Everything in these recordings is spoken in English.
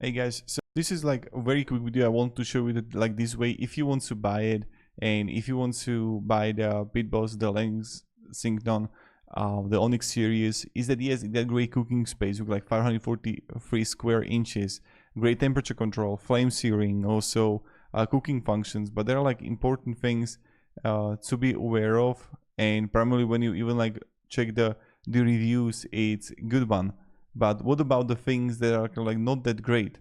Hey guys, so this is like a very quick video. I want to show you that like this way if you want to buy it, and if you want to buy the Pitboss, the Lexington, the Onyx series, is that yes, that great cooking space with like 543 square inches, great temperature control, flame searing, also cooking functions. But there are like important things to be aware of, and primarily when you even like check the reviews, it's good one. But what about the things that are like not that great?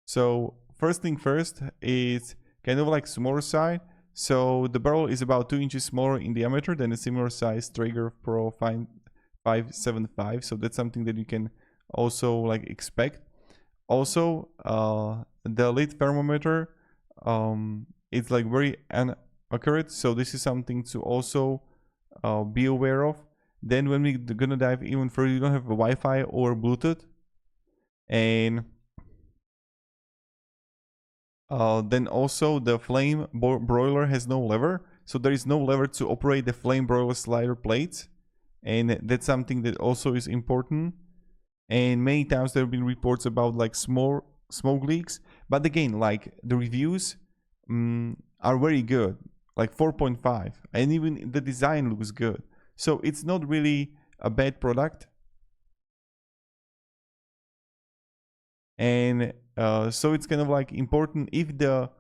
So first thing first, it's kind of like smaller side. So the barrel is about 2 inches smaller in diameter than a similar size Traeger Pro 575. So that's something that you can also like expect. Also, the lid thermometer, it's like very inaccurate. So this is something to also be aware of. Then when we're gonna dive even further, you don't have a Wi-Fi or Bluetooth, and then also the flame broiler has no lever, so there is no lever to operate the flame broiler slider plates, and that's something that also is important. And many times there have been reports about like small smoke leaks, but again, like the reviews are very good, like 4.5, and even the design looks good. So it's not really a bad product. And so it's kind of like important if the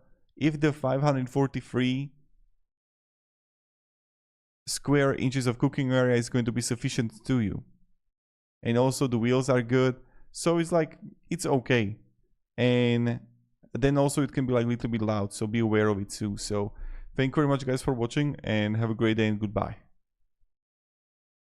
543 square inches of cooking area is going to be sufficient to you. And also the wheels are good. So it's like, it's okay. And then also it can be like a little bit loud, so be aware of it too. So thank you very much guys for watching, and have a great day and goodbye.